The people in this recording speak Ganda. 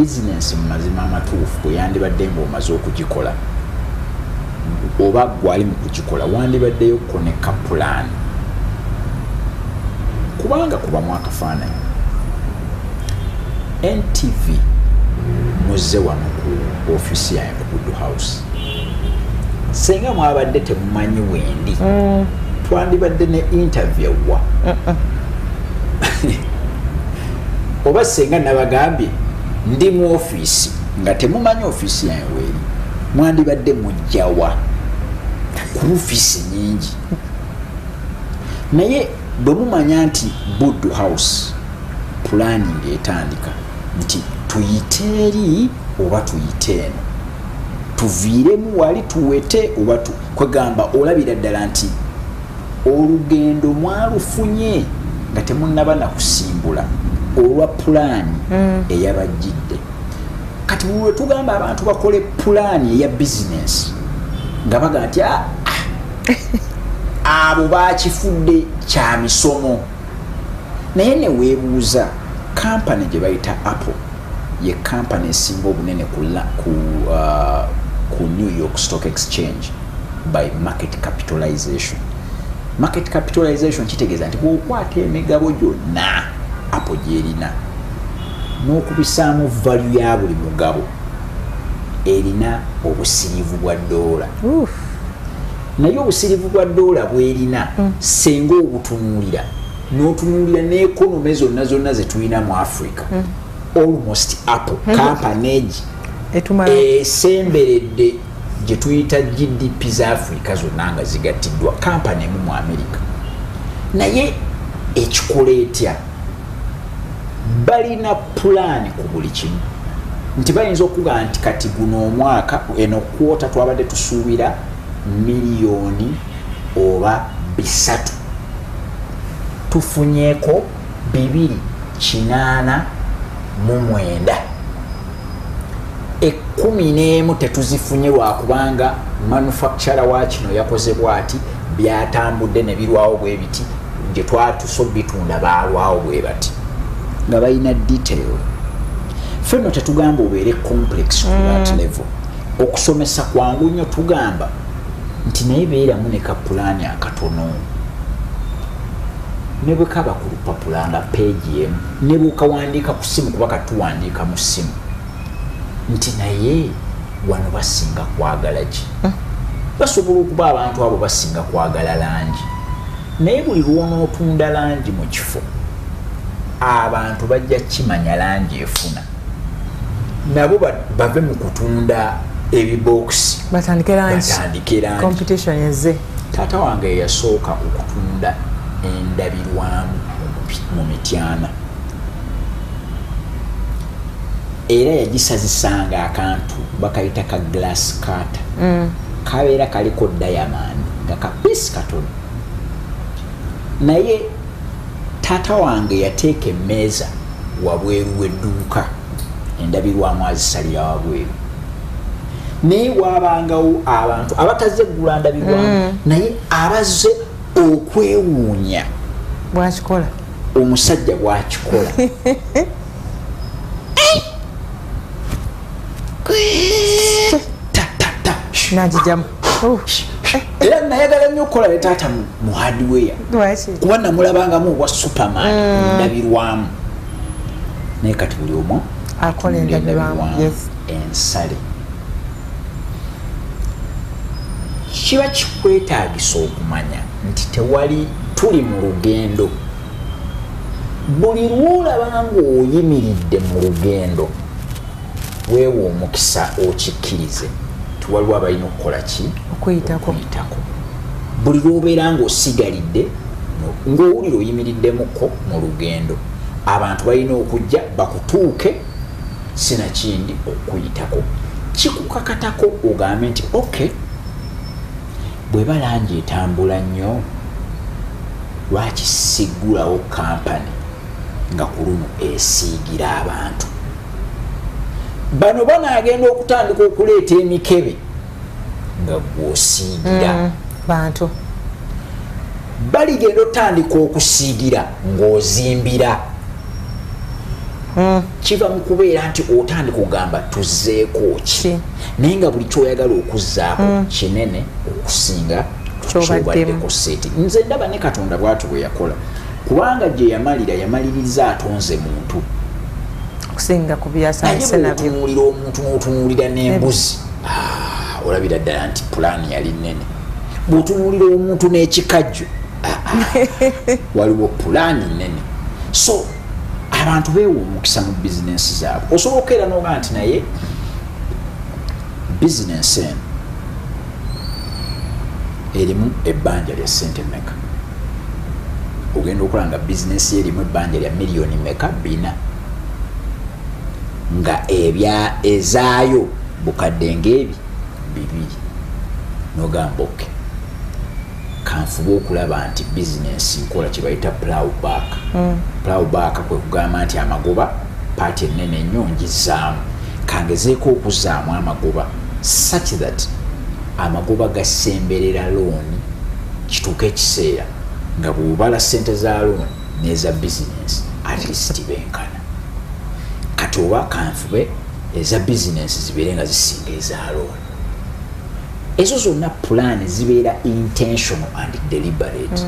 business mu mazima amatuufu bwe yandibadde ng'omaze okugikola oba gwali mu kugikola wandibaddeyo koneka plan kubanga kubamu akafaananyi. NTV muzze wano ku ofisi yange ku Good House. Senga mwabadde temumanyi wendi twandibadde ne interview wa oba senga nabagambye ndi mu ofisi nga temumanyi ofisi yange weeri mwandibadde mujjawa ku ofisi nyingi. Naye bwe mumanya nti Good House planning etandika nti tuyite eri oba tuyite eno tuviiremu wali tuwete oba kwegamba olabira ddala nti olugendo mwalufunye nga temunnaba nakusimbula olwa pulaani eyabajjidde. Kati bwe tugamba abantu bakole pulaani eya bizinesi nga baga nti abo bakifudde kya misomo. Naye ne weebuuza kampani gye bayita Apple ye kampani esinga obunene ku New York Stock Exchange by market capitalization. Market capitalization kitegeeza nti bw'okwata emigabo gyonna Apple gy'erina n'okubisaamu value ya buli mugabo erina obusirivu bwa $. Naye obusirivu bwa $bw'erina senga obutunuulira n'otunuulira n'ekonomi zonna ze tulina mu Africa almost Apple company esemberedde gye tuyita GDP za Africa zonna nga zigattiddwa company emu mu America. Naye ekikola etya balina plan ku buli kimu nti bayinza okugamba nti kati guno omwaka eno kwota twabadde tusuubira miliyoni oba 3 tufunyeeko 289 11 tetuzifunye lwakubanga manufacturer wa kino yakoze bwati byatambudde ne birwawo bwe biti gye twatusobitunda balwawo bwe bati nga balina detail. Fenno tetugamba obeere complex ku that level. Okusomesa kwangu nnyo tugamba nti naye beeramu ne kapulaani akatono ne bwe kaba ku lupapula nga peegi emu ne bw'okawandiika ku ssimu kuba katuwandiika mu ssimu nti naye wano basinga kwagala ki basobola okuba abantu abo basinga kwagala langi naye buli lw'onootunda langi mu kifo abantu bajja kimanya langi efuna nabo bave mu kutunda ebibokisi batandike langi competition eze. Taata wange yasooka okutunda endabirwamu mu Mityana era yagisazisanga akantu bakayita ka glass cutter kabeera kaliko diamond nga kapisi katono. Naye taata wange yateeka emmeeza wabweru w'edduuka endabirwamu azisalira wabweru naye waabangawo abantu abataze gula ndabirwamu naye abaze okwewuunya bwakikola omusajja bwakikola nagijamu era nayagala nnyo okukola ne taata mu hardware kuba namulabangamu obwa superman ndabirwamu naye kati buli omu akola endabirwamu ensale kiba kikwetaagisa okumanya nti tewali tuli mu lugendo buli lwolaba ng'oyimiridde mu lugendo weewa omukisa okikkirize tiwaliwo abalina okukola ki okuyitako buli lwobeera ng'osigalidde ng'owulira oyimiriddemukko mu lugendo abantu balina okujja bakutuuke sinakindi okuyitako kikukakatako ogambe nti okay bweba langi etambula nnyo lwaki sigulawo kampani nga ku luno esiigira abantu bano banaagenda okutandika okuleeta emikebe nga gw'osiigira bantu baligenda otandika okusiigira ng'ozimbira kiva mu kubeera nti otandika kugamba tuzzeeko ki naye nga buli kyoyagala okuzzaako kinene okusinga kyobaddeko seti. Nze ndaba ne Katonda bw'atyo bwe yakola kubanga gye yamaliriza atonze muntu okusinga ku byasanise nabyo. Otunuulira omuntu n'otunuulira n'embuzi olabira ddala nti pulaani yali nnene. Bw'otunuulira omuntu n'ekikajjo waliwo pulaani nnene. So abantu beewa omukisa mu bizinensi zaabwe. Osobola okukeera n'oga nti naye bizinensi eno erimu ebbanja lya ssente mmeka. Ogenda okola nga bizinensi erimu ebbanja lya miliyoni mmeka 4 nga ezaayo bukadde ng'ebi 2 n'ogamba oke kanfuba okulaba nti bizinensi nkola kye bayita plowback. Plowback kwe kugamba nti amagoba paati ennene ennyo ngizaamu kangezeeko okuzaamu amagoba such that amagoba gasemberera looni kituuka ekiseera nga bw'obala ssente za looni n'eza bizinensi at least benkana. Kati oba kanfube eza bizinensi zibeere nga zisinga eza looni. Ezo zonna pulaani zibeera intentional and deliberate.